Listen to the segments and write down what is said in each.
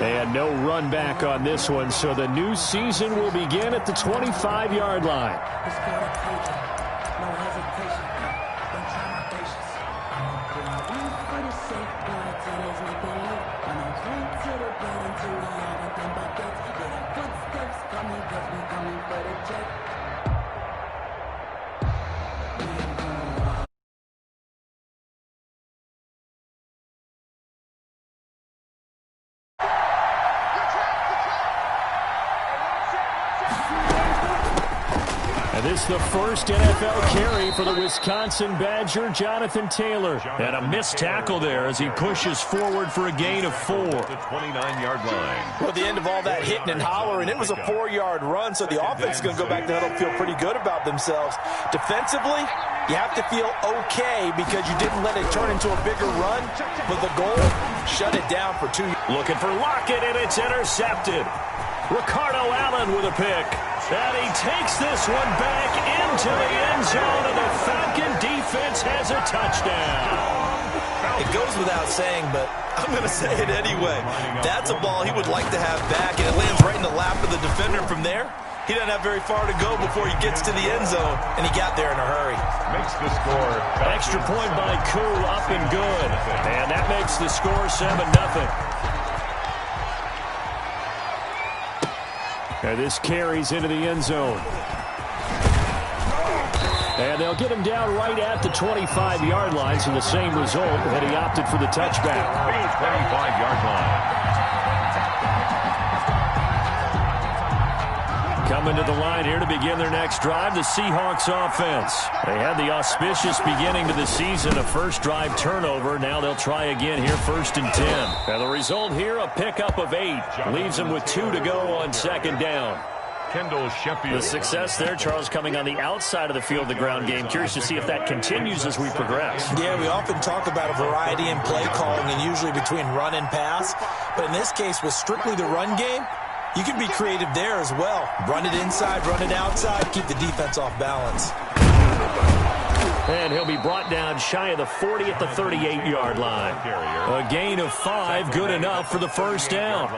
And no run back on this one, so the new season will begin at the 25-yard line. This is the first NFL carry for the Wisconsin Badger, Jonathan Taylor. And a missed tackle there as he pushes forward for a gain of 4. The 29-yard line. Well, at the end of all that hitting and hollering, it was a 4-yard run, so the offense is going to go back to huddle, feel pretty good about themselves. Defensively, you have to feel okay because you didn't let it turn into a bigger run, but the goal, shut it down for 2. Looking for Lockett, and it's intercepted. Ricardo Allen with a pick. And he takes this one back into the end zone, and the Falcon defense has a touchdown. It goes without saying, but I'm going to say it anyway. That's a ball he would like to have back, and it lands right in the lap of the defender from there. He doesn't have very far to go before he gets to the end zone, and he got there in a hurry. Makes the score. Extra point by Koo, up and good. And that makes the score 7-0. And this carries into the end zone. And they'll get him down right at the 25-yard line, so the same result, and he opted for the touchback. 25-yard line. Coming to the line here to begin their next drive, the Seahawks offense. They had the auspicious beginning to the season, a first drive turnover. Now they'll try again here, 1st and 10. And the result here, a pickup of 8. Leaves them with 2 to go on 2nd down. Kendall Sheffield. The success there, Charles, coming on the outside of the field, the ground game. Curious to see if that continues as we progress. Yeah, we often talk about a variety in play calling and usually between run and pass. But in this case, with strictly the run game, you can be creative there as well. Run it inside, run it outside, keep the defense off balance. And he'll be brought down shy of the 40 at the 38-yard line. A gain of 5, good enough for the first down.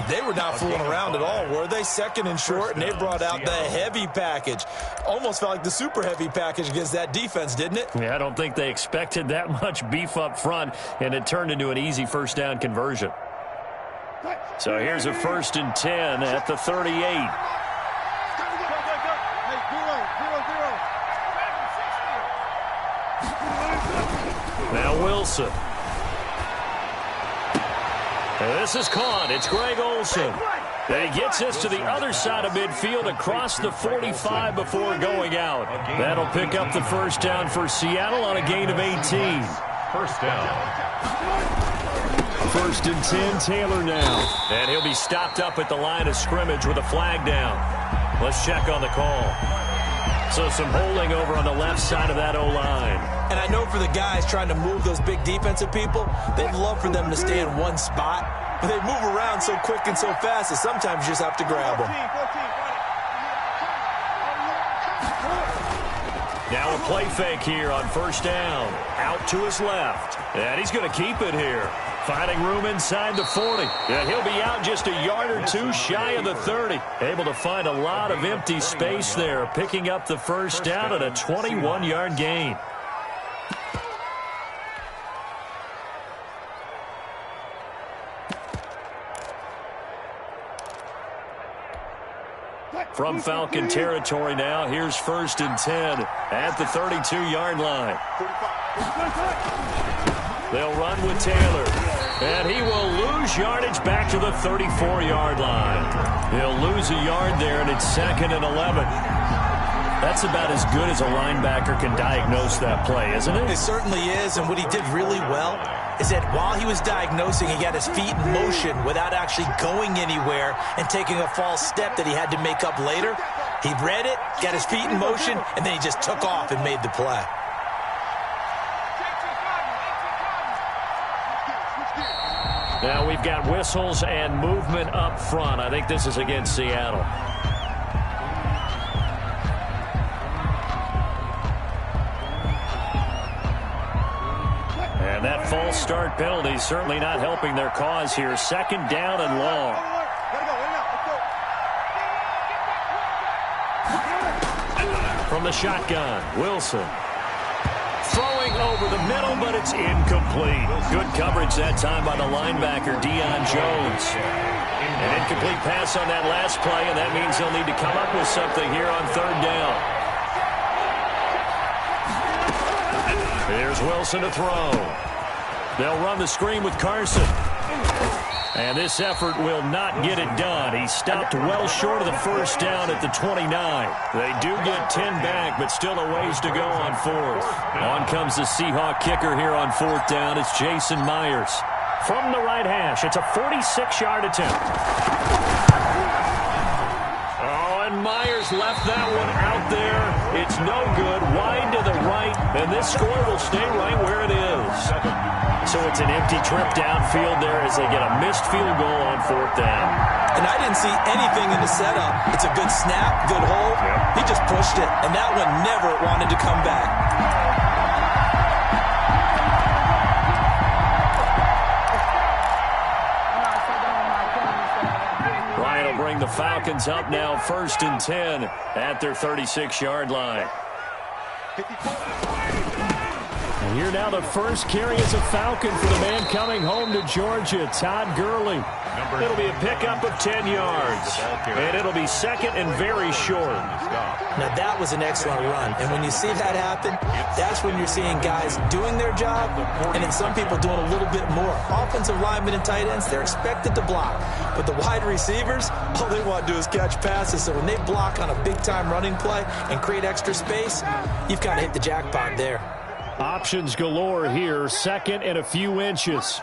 They were not fooling around at all, were they? 2nd and short, and they brought out the heavy package. Almost felt like the super heavy package against that defense, didn't it? Yeah, I don't think they expected that much beef up front, and it turned into an easy first down conversion. So here's a 1st and 10 at the 38. Now Wilson. And this is caught. It's Greg Olsen. And he gets us to the other side of midfield across the 45 before going out. That'll pick up the first down for Seattle on a gain of 18. First down. 1st and 10, Taylor now. And he'll be stopped up at the line of scrimmage with a flag down. Let's check on the call. So some holding over on the left side of that O-line. And I know for the guys trying to move those big defensive people, they'd love for them to stay in one spot. But they move around so quick and so fast that sometimes you just have to grab them. Now a play fake here on 1st down. Out to his left. And he's going to keep it here. Finding room inside the 40. And he'll be out just a yard or 2 shy of the 30. Able to find a lot of empty space there. Picking up the first down at a 21-yard gain. From Falcon territory now, here's 1st and 10 at the 32-yard line. They'll run with Taylor, and he will lose yardage back to the 34-yard line. He'll lose a yard there, and it's 2nd and 11. That's about as good as a linebacker can diagnose that play, isn't it? It certainly is, and what he did really well is that while he was diagnosing, he got his feet in motion without actually going anywhere and taking a false step that he had to make up later. He read it, got his feet in motion, and then he just took off and made the play. Now we've got whistles and movement up front. I think this is against Seattle. And that false start penalty certainly not helping their cause here. Second down and long. From the shotgun, Wilson. Throwing over the middle, but it's incomplete. Good coverage that time by the linebacker, Deion Jones. An incomplete pass on that last play, and that means they'll need to come up with something here on third down. Here's Wilson to throw. They'll run the screen with Carson. And this effort will not get it done. He stopped well short of the first down at the 29. They do get 10 back, but still a ways to go on fourth. On comes the Seahawk kicker here on fourth down. It's Jason Myers. From the right hash, it's a 46-yard attempt. Oh, and Myers left that one out there. It's no good. Wide to the right, and this score will stay right where it is. So it's an empty trip downfield there as they get a missed field goal on fourth down. And I didn't see anything in the setup. It's a good snap, good hold. He just pushed it, and that one never wanted to come back. Ryan will bring the Falcons up now, 1st and 10 at their 36-yard line. And here now the first carry is a Falcon for the man coming home to Georgia, Todd Gurley. It'll be a pickup of 10 yards. And it'll be second and very short. Now that was an excellent run. And when you see that happen, that's when you're seeing guys doing their job and then some people doing a little bit more. Offensive linemen and tight ends, they're expected to block. But the wide receivers, all they want to do is catch passes. So when they block on a big-time running play and create extra space, you've kind of hit the jackpot there. Options galore here, second and a few inches.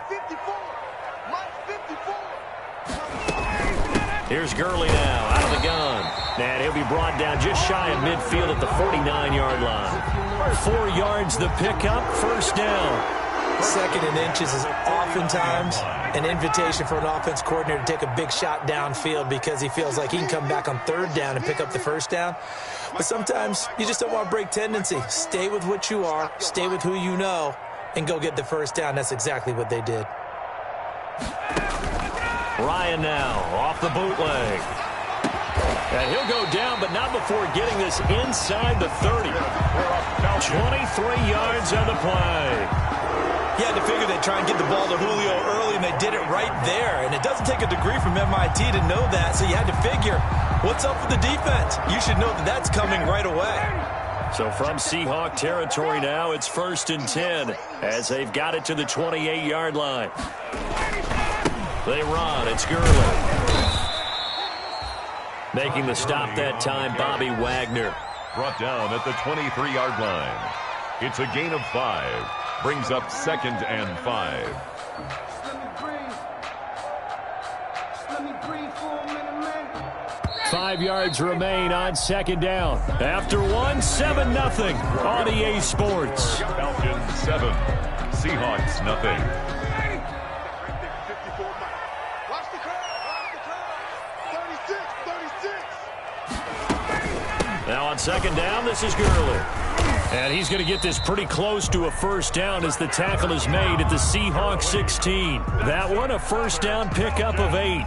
Here's Gurley now, out of the gun. And he'll be brought down just shy of midfield at the 49-yard line. 4 yards the pickup, first down. Second and inches is oftentimes an invitation for an offense coordinator to take a big shot downfield because he feels like he can come back on third down and pick up the first down. But sometimes you just don't want to break tendency. Stay with what you are, stay with who you know, and go get the first down. That's exactly what they did. Ryan now off the bootleg. And he'll go down, but not before getting this inside the 30. 23 yards on the play. You had to figure they'd try and get the ball to Julio early, and they did it right there. And it doesn't take a degree from MIT to know that, so you had to figure, what's up with the defense? You should know that that's coming right away. So from Seahawk territory now, it's 1st and 10 as they've got it to the 28-yard line. They run. It's Gurley. Making the stop that time, Bobby Wagner. Brought down at the 23-yard line. It's a gain of 5. Brings up 2nd and 5. 5 yards remain on second down. After 1, 7-0 on EA Sports. Falcons 7, Seahawks nothing. Now on second down, this is Gurley. And he's going to get this pretty close to a first down as the tackle is made at the Seahawks 16. That one, a first down pickup of 8.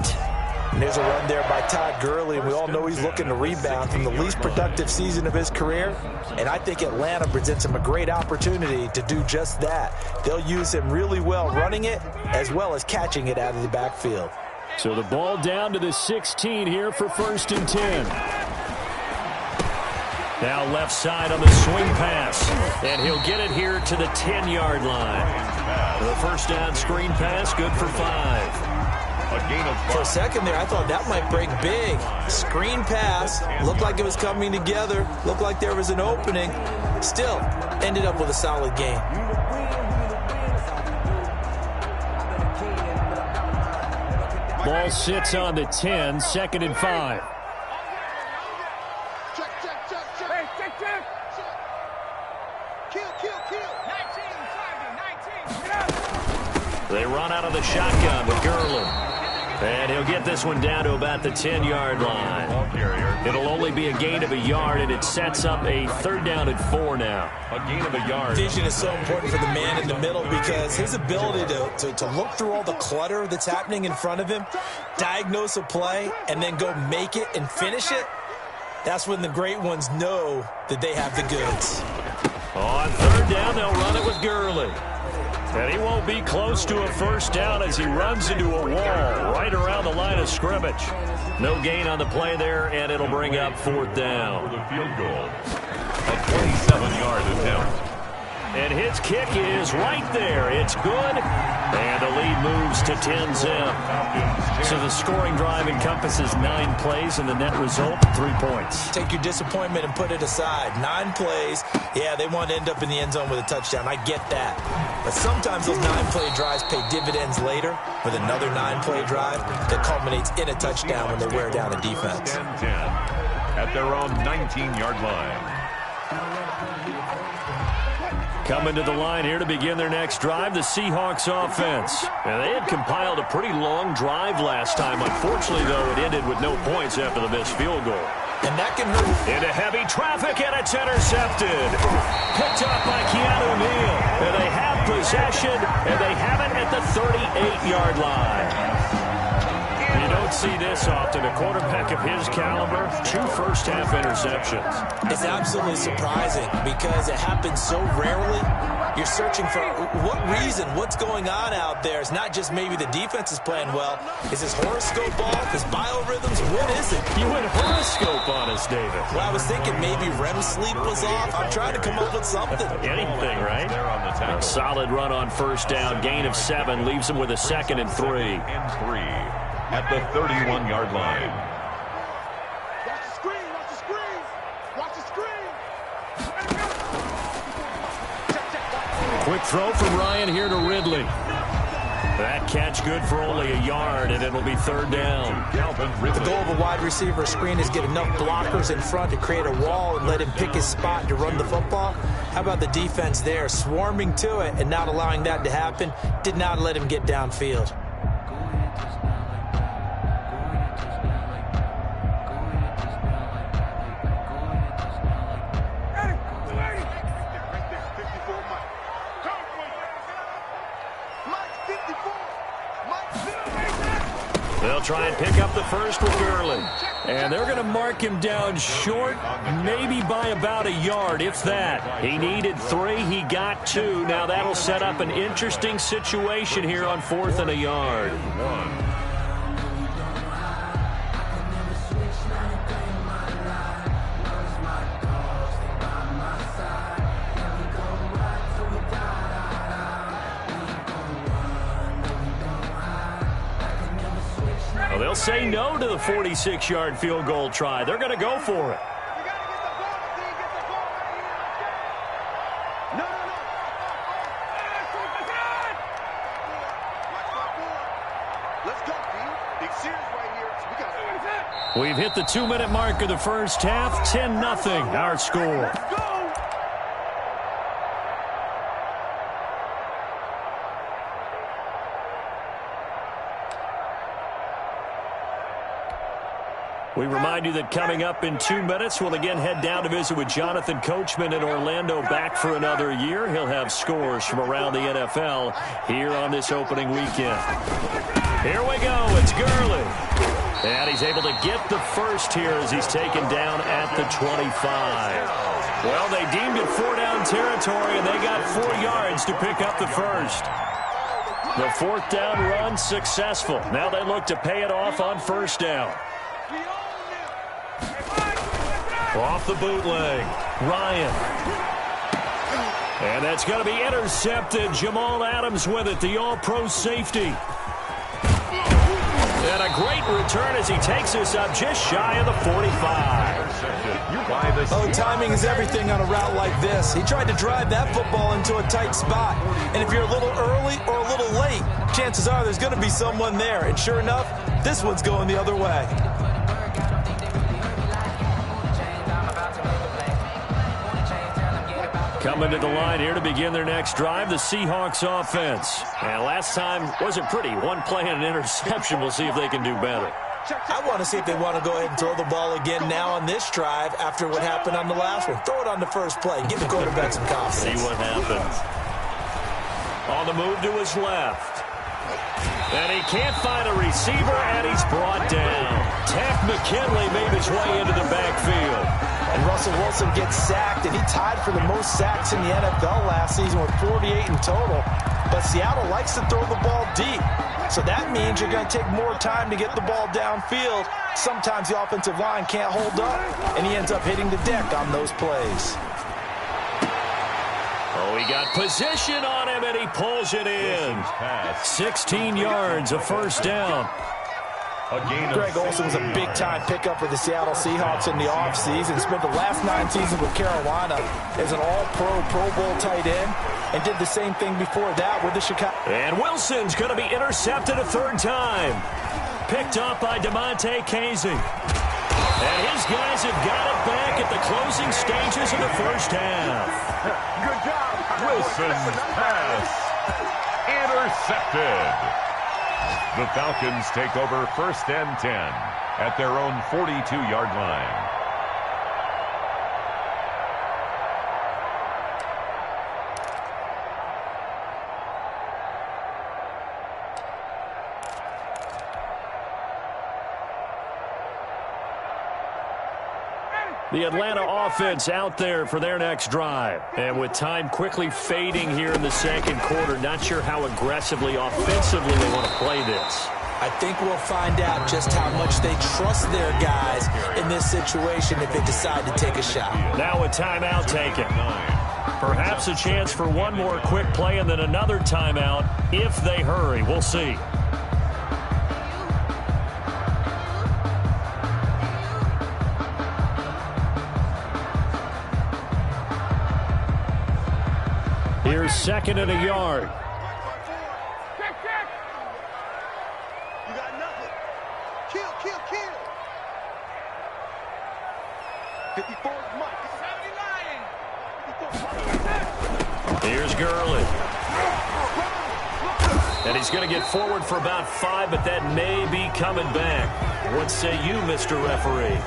And there's a run there by Todd Gurley. We all know he's looking to rebound from the least productive season of his career. And I think Atlanta presents him a great opportunity to do just that. They'll use him really well running it as well as catching it out of the backfield. So the ball down to the 16 here for 1st and 10. Now left side on the swing pass. And he'll get it here to the 10-yard line. The first down screen pass, good for 5. A gain of 5. For a second there, I thought that might break big. Screen pass. Looked like it was coming together. Looked like there was an opening. Still, ended up with a solid game. Ball sits on the 10, 2nd and 5. They run out of the shotgun with Gurley. And he'll get this one down to about the 10-yard line. It'll only be a gain of a yard, and it sets up a 3rd down and 4 now. A gain of a yard. Vision is so important for the man in the middle because his ability to look through all the clutter that's happening in front of him, diagnose a play, and then go make it and finish it, that's when the great ones know that they have the goods. On 3rd down, they'll run it with Gurley. And he won't be close to a 1st down as he runs into a wall right around the line of scrimmage. No gain on the play there, and it'll bring up 4th down. For the field goal. A 27-yard attempt. And his kick is right there. It's good. And the lead moves to 10-zip. So the scoring drive encompasses 9 plays, and the net result, 3 points. Take your disappointment and put it aside. 9 plays. Yeah, they want to end up in the end zone with a touchdown. I get that. But sometimes those 9-play drives pay dividends later with another 9-play drive that culminates in a touchdown when they wear down a defense. 10-10 at their own 19-yard line. Coming to the line here to begin their next drive, the Seahawks offense. Now, they had compiled a pretty long drive last time. Unfortunately, though, it ended with no points after the missed field goal. And that can hurt. Into heavy traffic, and it's intercepted. Picked up by Keanu Neal. And they have possession, and they have it at the 38-yard line. You don't see this often. A quarterback of his caliber, 2 first-half interceptions. It's absolutely surprising because it happens so rarely. You're searching for what reason, what's going on out there. It's not just maybe the defense is playing well. Is this horoscope off? Is biorhythms? What is it? You went horoscope on us, David. Well, I was thinking maybe REM sleep was off. I'm trying to come up with something. Anything, right? A solid run on 1st down. Gain of 7 leaves them with a 2nd and 3. And 3 at the 31-yard line. Watch the screen, watch the screen, watch the screen. Quick throw from Ryan here to Ridley. That catch good for only a yard, and it'll be 3rd down. The goal of a wide receiver screen is get enough blockers in front to create a wall and let him pick his spot to run the football. How about the defense there, swarming to it and not allowing that to happen? Did not let him get downfield. They'll try and pick up the 1st with Gurley. And they're going to mark him down short, maybe by about a yard, if that. He needed 3. He got 2. Now that'll set up an interesting situation here on 4th and a yard. Well, they'll say no to the 46-yard field goal try. They're going to go for it. We've hit the 2-minute mark of the 1st half. 10-0, our score. We remind you that coming up in 2 minutes, we'll again head down to visit with Jonathan Coachman in Orlando, back for another year. He'll have scores from around the NFL here on this opening weekend. Here we go. It's Gurley. And he's able to get the 1st here as he's taken down at the 25. Well, they deemed it 4-down territory, and they got 4 yards to pick up the 1st. The 4th down run successful. Now they look to pay it off on 1st down. Off the bootleg, Ryan. And that's going to be intercepted. Jamal Adams with it, the all-pro safety. And a great return as he takes us up just shy of the 45. Oh, timing is everything on a route like this. He tried to drive that football into a tight spot. And if you're a little early or a little late, chances are there's going to be someone there. And sure enough, this one's going the other way. coming to the line here to begin their next drive, the Seahawks offense. And last time wasn't pretty. One play and an interception. We'll see if they can do better. I want to see if they want to go ahead and throw the ball again now on this drive after what happened on the last one. Throw it on the first play. Give the quarterback some confidence. See what happens. On the move to his left. And he can't find a receiver, and he's brought down. Tack McKinley made his way into the backfield. And Russell Wilson gets sacked, and he tied for the most sacks in the NFL last season with 48 in total. But Seattle likes to throw the ball deep. So that means you're going to take more time to get the ball downfield. Sometimes the offensive line can't hold up, and he ends up hitting the deck on those plays. Oh, he got position on him, and he pulls it in. 16 yards, a first down. Greg Olsen was a big-time pickup for the Seattle Seahawks in the offseason. Spent the last 9 seasons with Carolina as an all-pro, Pro Bowl tight end, and did the same thing before that with the Chicago. And Wilson's going to be intercepted a third time. Picked up by DeMonte Casey. And his guys have got it back at the closing stages of the first half. Good job. Wilson's pass intercepted. The Falcons take over first and 10 at their own 42-yard line. The Atlanta offense out there for their next drive. And with time quickly fading here in the second quarter, not sure how aggressively, offensively they want to play this. I think we'll find out just how much they trust their guys in this situation if they decide to take a shot. Now a timeout taken. Perhaps a chance for one more quick play and then another timeout if they hurry. We'll see. Here's second and a yard. You got nothing. Kill. 54 is Mike. 79. Here's Gurley. And he's going to get forward for about 5, but that may be coming back. What say you, Mr. Referee?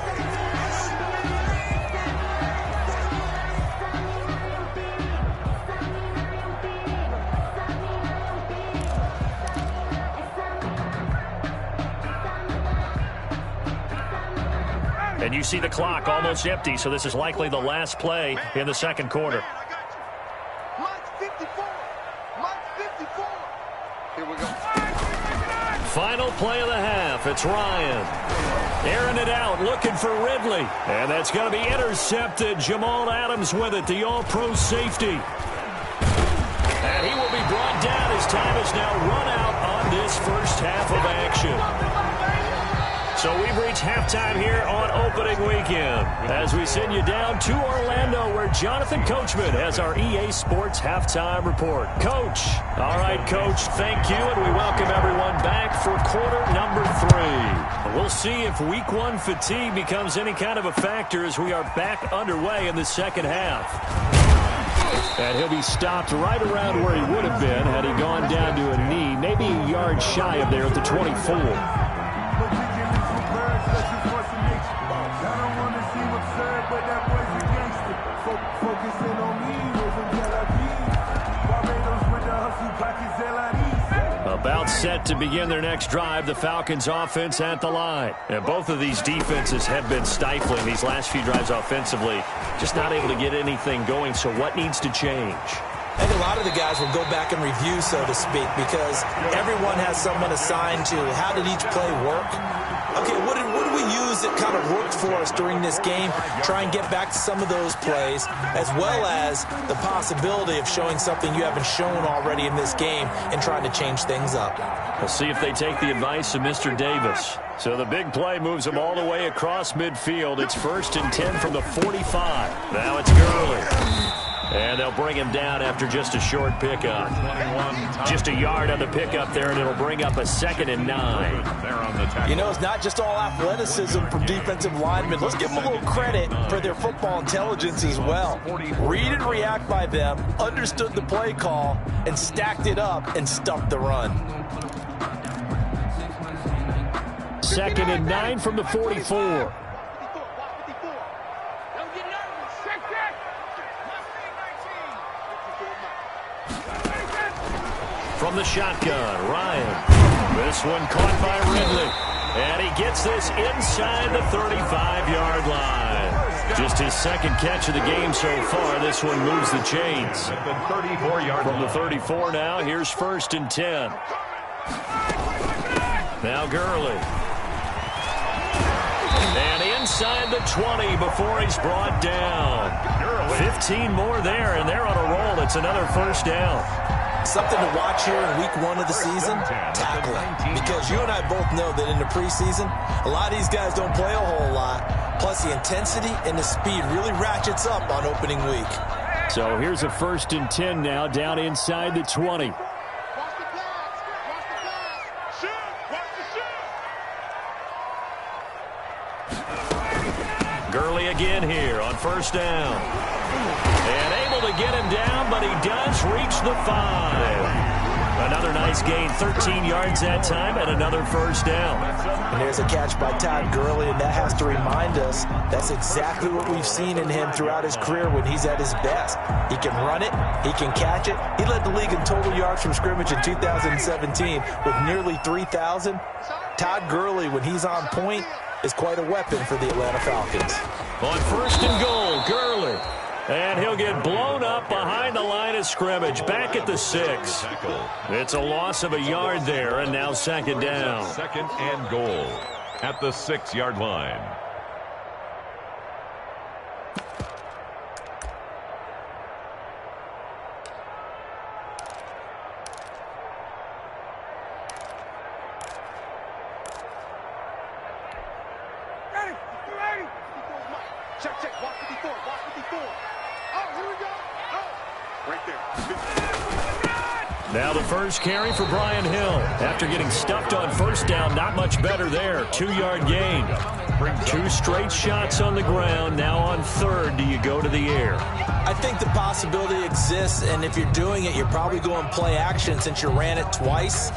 And you see the clock almost empty, so this is likely the last play in the second quarter. Mike's 54. Here we go. Final play of the half. It's Ryan. Airing it out, looking for Ridley. And that's going to be intercepted. Jamal Adams with it, the all-pro safety. And he will be brought down. His time is now run out on this first half of action. So we've reached halftime here on opening weekend as we send you down to Orlando where Jonathan Coachman has our EA Sports halftime report. Coach. All right, Coach, thank you, and we welcome everyone back for quarter number 3. We'll see if week 1 fatigue becomes any kind of a factor as we are back underway in the second half. And he'll be stopped right around where he would have been had he gone down to a knee, maybe a yard shy of there at the 24. About set to begin their next drive, the Falcons offense at the line. And both of these defenses have been stifling these last few drives offensively. Just not able to get anything going, so what needs to change? I think a lot of the guys will go back and review, so to speak, because everyone has someone assigned to how did each play work. Okay, what did we use that kind of worked for us during this game? Try and get back to some of those plays, as well as the possibility of showing something you haven't shown already in this game and trying to change things up. We'll see if they take the advice of Mr. Davis. So the big play moves them all the way across midfield. It's 1st and 10 from the 45. Now it's Gurley. And they'll bring him down after just a short pickup. Just a yard on the pickup there, and it'll bring up a 2nd and 9. You know, it's not just all athleticism from defensive linemen. Let's give them a little credit for their football intelligence as well. Read and react by them, understood the play call, and stacked it up and stuffed the run. 2nd and 9 from the 44. From the shotgun, Ryan. This one caught by Ridley. And he gets this inside the 35-yard line. Just his 2nd catch of the game so far. This one moves the chains. From the 34 now, here's 1st and 10. Now Gurley. And inside the 20 before he's brought down. 15 more there, and they're on a roll. It's another 1st down. Something to watch here in week 1 of the season, tackling. Because you and I both know that in the preseason, a lot of these guys don't play a whole lot. Plus, the intensity and the speed really ratchets up on opening week. So here's a 1st and 10 now, down inside the 20. Gurley again here on 1st down. And able to get him down, but he does reach the 5. Another nice gain, 13 yards that time, and another 1st down. And there's a catch by Todd Gurley, and that has to remind us that's exactly what we've seen in him throughout his career when he's at his best. He can run it, he can catch it. He led the league in total yards from scrimmage in 2017 with nearly 3,000. Todd Gurley, when he's on point, is quite a weapon for the Atlanta Falcons. On 1st and goal, Gurley. And he'll get blown up behind the line of scrimmage, back at the 6. It's a loss of a yard there, and now 2nd down. 2nd and goal at the 6-yard line. Check, watch 54, watch 54. Oh, here we go. Oh, right there. Now the first carry for Brian Hill. After getting stuffed on 1st down, not much better there. 2-yard gain. 2 straight shots on the ground. Now on 3rd, do you go to the air? I think the possibility exists, and if you're doing it, you're probably going play action since you ran it twice.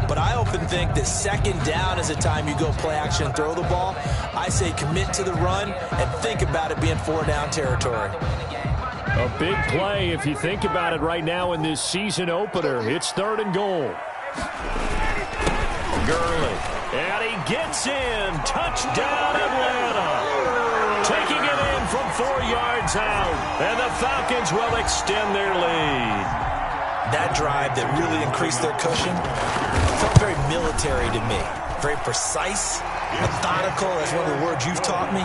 But I often think that 2nd down is the time you go play action and throw the ball. I say commit to the run and think about it being 4-down territory. A big play if you think about it right now in this season opener. It's 3rd and goal. Gurley. And he gets in. Touchdown, Atlanta. Taking it in from 4 yards out. And the Falcons will extend their lead. That drive that really increased their cushion felt very military to me. Very precise, methodical. That's one of the words you've taught me.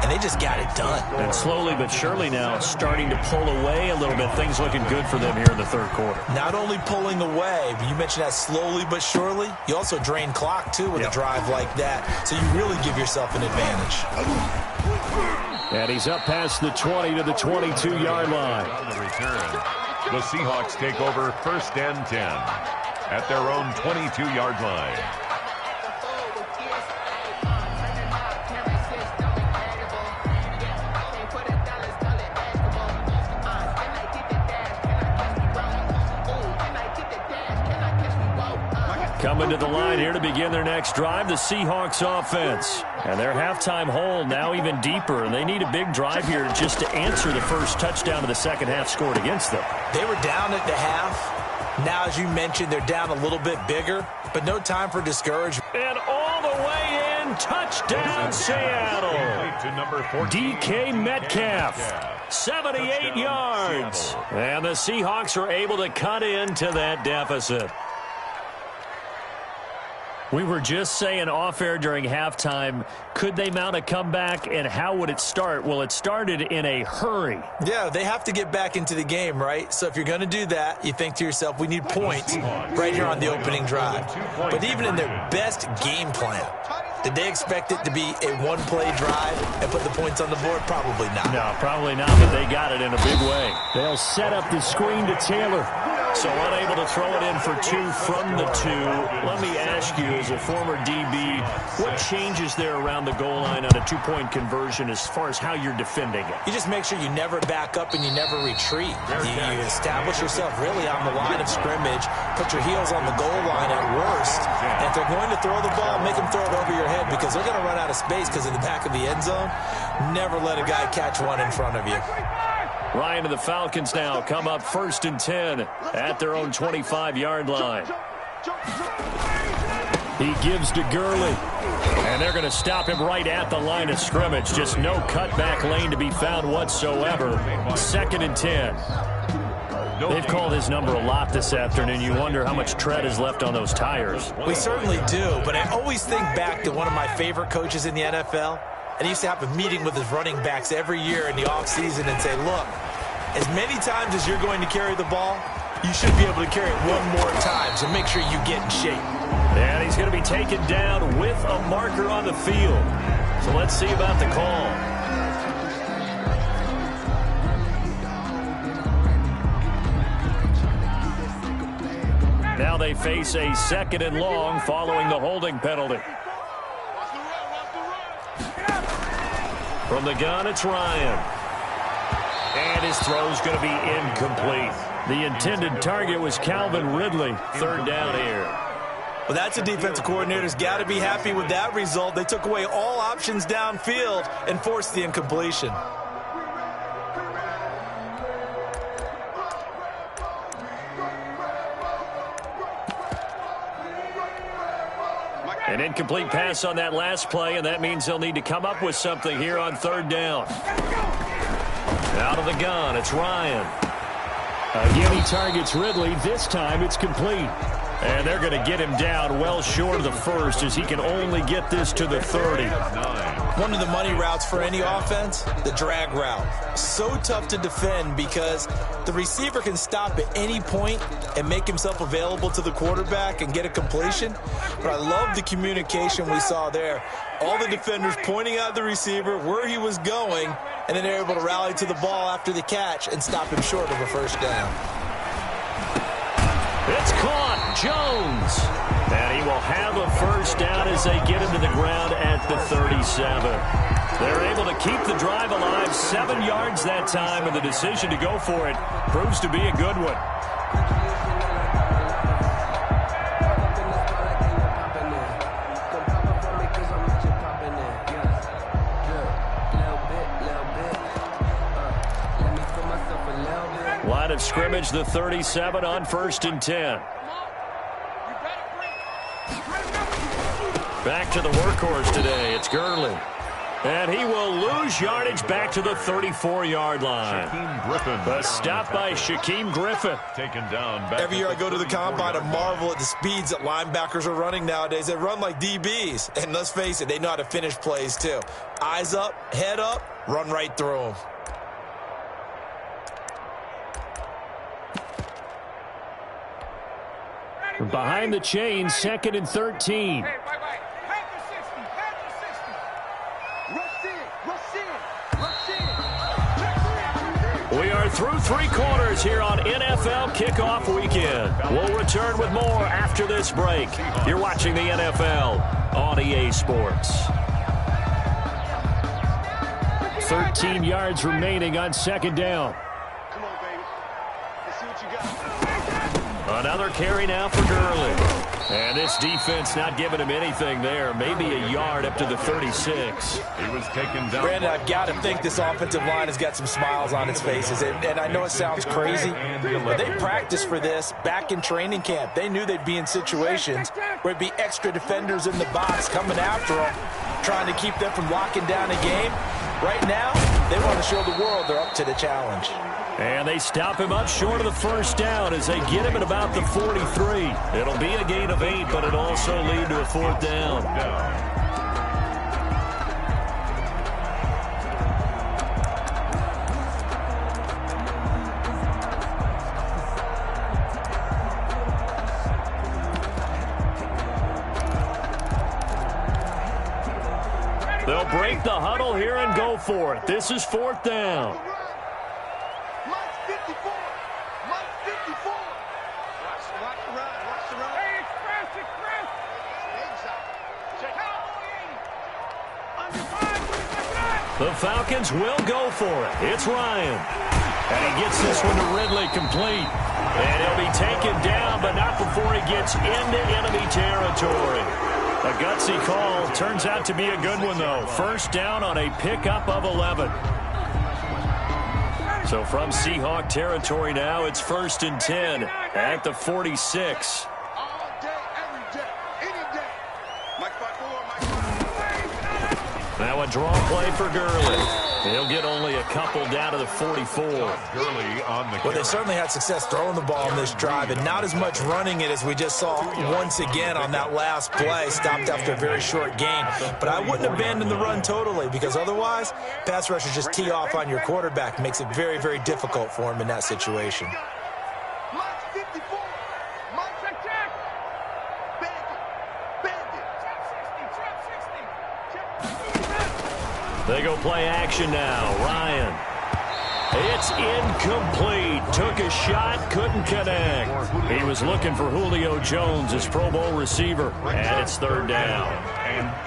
And they just got it done. And slowly but surely now starting to pull away a little bit. Things looking good for them here in the 3rd quarter. Not only pulling away, but you mentioned that slowly but surely. You also drain clock, too, with a drive like that. So you really give yourself an advantage. And he's up past the 20 to the 22-yard line. On the return, the Seahawks take over 1st and 10 at their own 22-yard line. Coming to the line here to begin their next drive, the Seahawks offense. And their halftime hole now even deeper, and they need a big drive here just to answer the first touchdown of the 2nd half scored against them. They were down at the half. Now, as you mentioned, they're down a little bit bigger, but no time for discouragement. And all the way in, touchdown Seattle. DK Metcalf, 78 yards. And the Seahawks are able to cut into that deficit. We were just saying off-air during halftime, could they mount a comeback, and how would it start? Well, it started in a hurry. Yeah, they have to get back into the game, right? So if you're going to do that, you think to yourself, we need points right here on the opening drive. But even in their best game plan, Did they expect it to be a one-play drive and put the points on the board? Probably not. No, probably not, but they got it in a big way. They'll set up the screen to Taylor. So unable to throw it in for 2 from the 2. Let me ask you, as a former DB, what changes there around the goal line on a 2-point conversion as far as how you're defending it? You just make sure you never back up and you never retreat. You establish yourself really on the line of scrimmage, put your heels on the goal line at worst, and if they're going to throw the ball, make them throw it over your head because they're going to run out of space because in the back of the end zone, never let a guy catch one in front of you. Ryan and the Falcons now come up 1st and 10 at their own 25-yard line. He gives to Gurley. And they're going to stop him right at the line of scrimmage. Just no cutback lane to be found whatsoever. 2nd and 10. They've called his number a lot this afternoon. You wonder how much tread is left on those tires. We certainly do, but I always think back to one of my favorite coaches in the NFL. And he used to have a meeting with his running backs every year in the offseason and say, look, as many times as you're going to carry the ball, you should be able to carry it one more time, so make sure you get in shape. And he's going to be taken down with a marker on the field. So let's see about the call. Now they face a 2nd and long following the holding penalty. From the gun, it's Ryan. And his throw's going to be incomplete. The intended target was Calvin Ridley. 3rd down here. Well, that's a defensive coordinator's got to be happy with that result. They took away all options downfield and forced the incompletion. An incomplete pass on that last play, and that means they'll need to come up with something here on 3rd down. Out of the gun, it's Ryan. Again, he targets Ridley. This time, it's complete. And they're going to get him down well short of the 1st as he can only get this to the 30. One of the money routes for any offense, the drag route. So tough to defend because the receiver can stop at any point and make himself available to the quarterback and get a completion. But I love the communication we saw there. All the defenders pointing out the receiver, where he was going, and then they're able to rally to the ball after the catch and stop him short of a 1st down. It's caught. Jones. And he will have a 1st down as they get him to the ground at the 37. They're able to keep the drive alive. 7 yards that time, and the decision to go for it proves to be a good one. Line of scrimmage, the 37 on 1st and 10. Back to the workhorse today. It's Gurley. And he will lose yardage back to the 34-yard line. A stop by Shaquem Griffin. Taken down. Every year I go to the combine and marvel at the speeds that linebackers are running nowadays. They run like DBs. And let's face it, they know how to finish plays too. Eyes up, head up, run right through them. Behind the chain, 2nd and 13. We are through 3 quarters here on NFL Kickoff Weekend. We'll return with more after this break. You're watching the NFL on EA Sports. 13 yards remaining on 2nd down. Come on, baby. Let's see what you got. Another carry now for Gurley. And this defense not giving him anything there. Maybe a yard up to the 36. He was taken down. Brandon, I've got to think this offensive line has got some smiles on its faces. And I know it sounds crazy, but they practiced for this back in training camp. They knew they'd be in situations where it'd be extra defenders in the box coming after them, trying to keep them from locking down a game. Right now, they want to show the world they're up to the challenge. And they stop him up short of the 1st down as they get him at about the 43. It'll be a gain of 8, but it'll also lead to a 4th down. They'll break the huddle here and go for it. This is 4th down. Mike 54. Mike 54. Watch the run. Watch the run. Hey, it's Chris. Check out. The Falcons will go for it. It's Ryan. And he gets this one to Ridley complete. And he'll be taken down, but not before he gets into enemy territory. A gutsy call. Turns out to be a good one, though. 1st down on a pickup of 11. So from Seahawk territory now, it's 1st and 10 at the 46. All day, every day, any day. Mike 54, Mike 54. Now a draw play for Gurley. He'll get only a couple down to the 44. Gurley on the Well, they certainly had success throwing the ball in this drive, and not as much running it as we just saw once again on that last play. Stopped after a very short gain. But I wouldn't abandon the run totally, because otherwise, pass rushers just tee off on your quarterback. Makes it very, very difficult for him in that situation. Mike 54. Mike check. Bandit. They go play action now. Ryan. It's incomplete. Took a shot, couldn't connect. He was looking for Julio Jones, his Pro Bowl receiver, and it's 3rd down.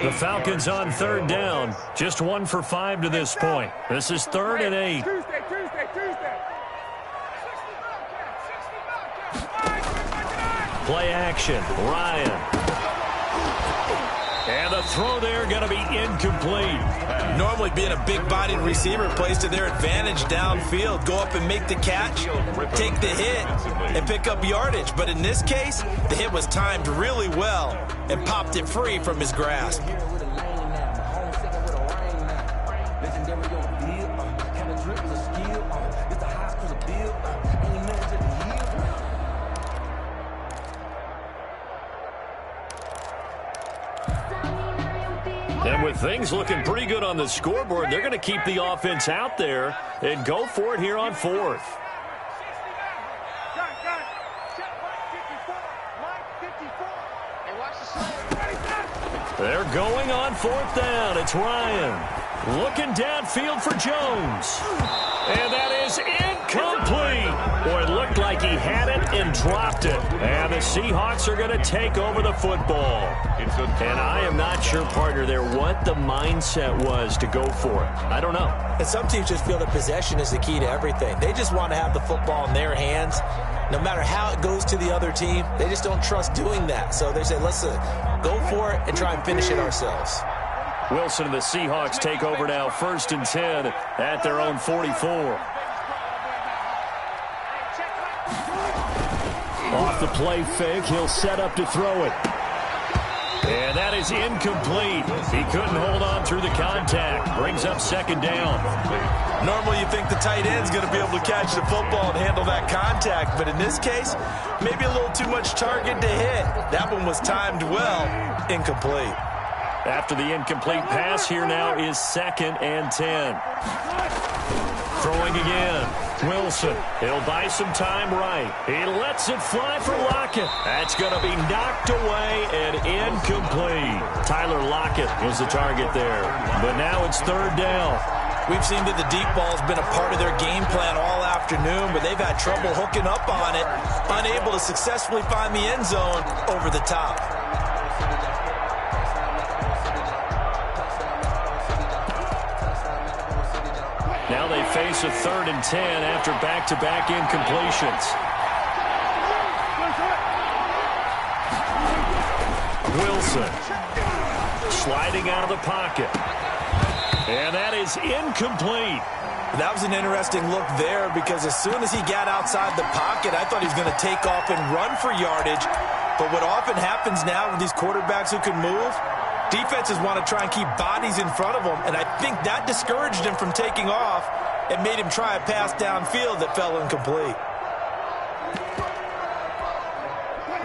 The Falcons on 3rd down, just 1 for 5 to this point. This is 3rd and 8. Tuesday. Play action. Ryan. And the throw there going to be incomplete. Normally being a big-bodied receiver plays to their advantage downfield. Go up and make the catch, take the hit, and pick up yardage. But in this case, the hit was timed really well and popped it free from his grasp. And with things looking pretty good on the scoreboard, they're going to keep the offense out there and go for it here on 4th. They're going on 4th down. It's Ryan looking downfield for Jones. And that is incomplete. Boy, it looked like he had it and dropped it. And the Seahawks are going to take over the football. And I am not sure, partner, there what the mindset was to go for it. I don't know. And some teams just feel that possession is the key to everything. They just want to have the football in their hands. No matter how it goes to the other team, they just don't trust doing that. So they say, let's go for it and try and finish it ourselves. Wilson and the Seahawks take over now, 1st and 10 at their own 44. Off the play fake, he'll set up to throw it. And that is incomplete. He couldn't hold on through the contact. Brings up 2nd down. Normally you think the tight end's going to be able to catch the football and handle that contact, but in this case, maybe a little too much target to hit. That one was timed well, incomplete. After the incomplete pass, here now is 2nd and 10. Throwing again. Wilson. He'll buy some time right. He lets it fly for Lockett. That's going to be knocked away and incomplete. Tyler Lockett was the target there. But now it's 3rd down. We've seen that the deep ball's been a part of their game plan all afternoon, but they've had trouble hooking up on it, unable to successfully find the end zone over the top. Now they face a 3rd and 10 after back-to-back incompletions. Wilson sliding out of the pocket. And that is incomplete. That was an interesting look there because as soon as he got outside the pocket, I thought he was going to take off and run for yardage. But what often happens now with these quarterbacks who can move, defenses want to try and keep bodies in front of them, and I think that discouraged him from taking off and made him try a pass downfield that fell incomplete.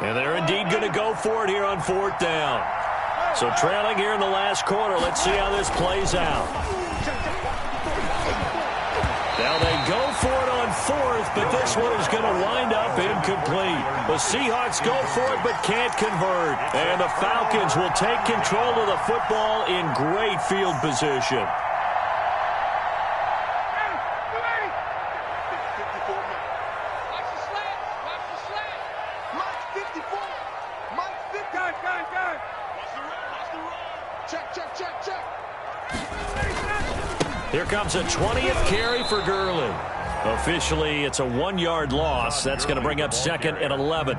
And they're indeed going to go for it here on 4th down. So trailing here in the last quarter, let's see how this plays out. Now they go for it on fourth, but this one is going to wind up incomplete. The Seahawks go for it but can't convert. And the Falcons will take control of the football in great field position. Here comes a 20th carry for Gurley. Officially, it's a 1-yard loss. That's going to bring up second and 11.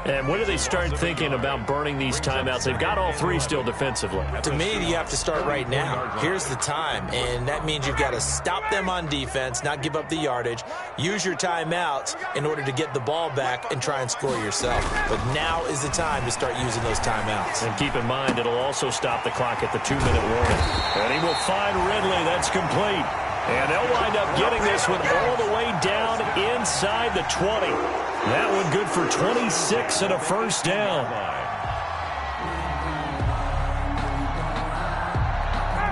And when do they start thinking about burning these timeouts? They've got all three still defensively. To me, you have to start right now. Here's the time, and that means you've got to stop them on defense, not give up the yardage, use your timeouts in order to get the ball back and try and score yourself. But now is the time to start using those timeouts. And keep in mind, it'll also stop the clock at the 2-minute warning. And he will find Ridley. That's complete. And they'll wind up getting this one all the way down inside the 20. That one good for 26 and a first down.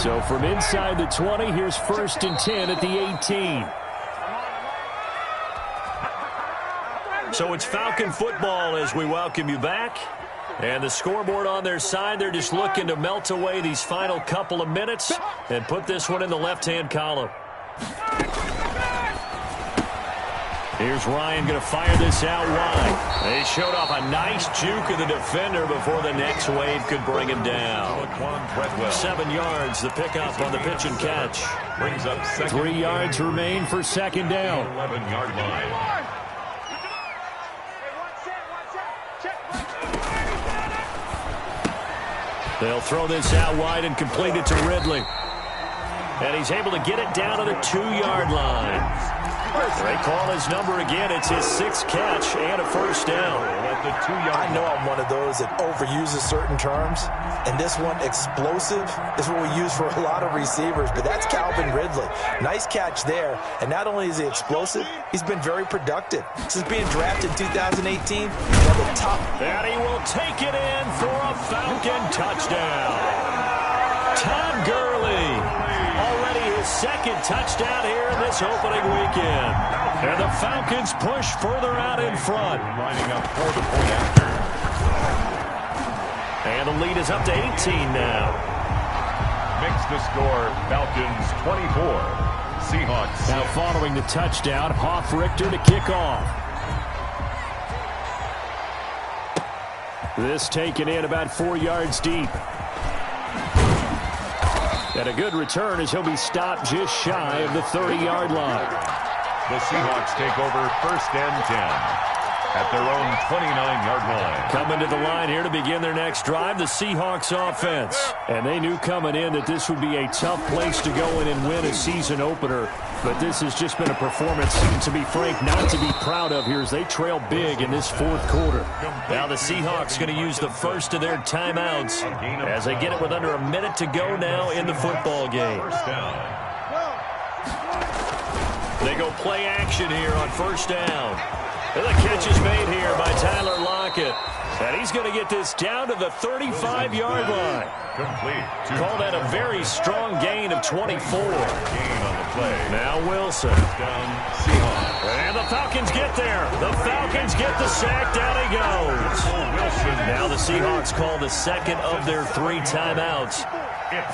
So from inside the 20, here's 1st and 10 at the 18. So it's Falcon football as we welcome you back. And the scoreboard on their side, they're just looking to melt away these final couple of minutes and put this one in the left-hand column. Here's Ryan going to fire this out wide. They showed off a nice juke of the defender before the next wave could bring him down. 7 yards, the pickup on the pitch and catch. Brings up 3 yards remain for second down. 11-yard line. They'll throw this out wide and complete it to Ridley. And he's able to get it down to the 2-yard line. They call his number again. It's his 6th catch and a first down. I know I'm one of those that overuses certain terms. And this one, explosive, is what we use for a lot of receivers. But that's Calvin Ridley. Nice catch there. And not only is he explosive, he's been very productive. Since being drafted in 2018, he's one of the top. And he will take it in for a Falcon touchdown. Todd Gurley. Already his 2nd touchdown here in this opening weekend. And the Falcons push further out in front. Lining up for the point after. And the lead is up to 18 now. Makes the score Falcons 24. Seahawks 6. Now following the touchdown, Hoff-Richter to kick off. This taken in about 4 yards deep. And a good return as he'll be stopped just shy of the 30-yard line. The Seahawks take over 1st and 10 at their own 29-yard line. Coming to the line here to begin their next drive, the Seahawks offense. And they knew coming in that this would be a tough place to go in and win a season opener. But this has just been a performance, to be frank, not to be proud of here as they trail big in this 4th quarter. Now the Seahawks going to use the first of their timeouts as they get it with under a minute to go now in the football game. First down. They go play action here on 1st down. And the catch is made here by Tyler Lockett. And he's going to get this down to the 35-yard line. Complete. Call that a very strong gain of 24. Gain on the play. Now Wilson. Down Seahawks. And the Falcons get there. The Falcons get the sack. Down he goes. Now the Seahawks call the 2nd of their 3 timeouts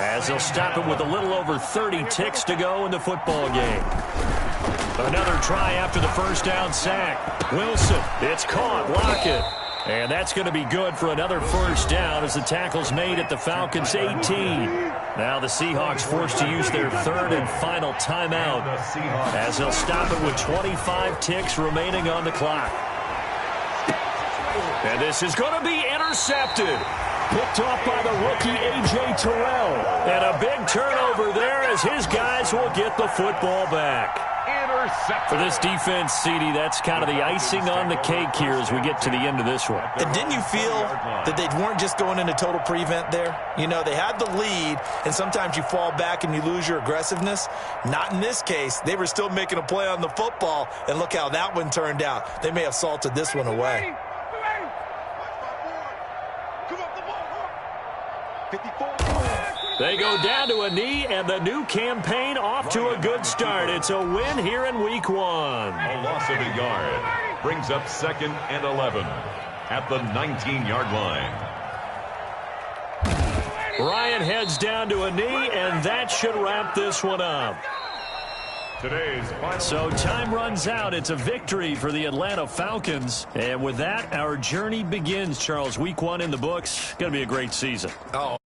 as they'll stop it with a little over 30 ticks to go in the football game. Another try after the 1st down sack. Wilson, it's caught. Lockett. And that's going to be good for another 1st down as the tackle's made at the Falcons' 18. Now the Seahawks forced to use their 3rd and final timeout as they'll stop it with 25 ticks remaining on the clock. And this is going to be intercepted. Picked off by the rookie A.J. Terrell. And a big turnover there as his guys will get the football back. For this defense, CD, that's kind of the icing on the cake here as we get to the end of this one. And didn't you feel that they weren't just going into total prevent there? You know, they had the lead, and sometimes you fall back and you lose your aggressiveness. Not in this case. They were still making a play on the football, and look how that one turned out. They may have salted this one away. 54. They go down to a knee, and the new campaign off to a good start. It's a win here in Week 1. A loss of a yard brings up 2nd and 11 at the 19-yard line. Ryan heads down to a knee, and that should wrap this one up. So time runs out. It's a victory for the Atlanta Falcons. And with that, our journey begins, Charles. Week 1 in the books. Going to be a great season. Oh.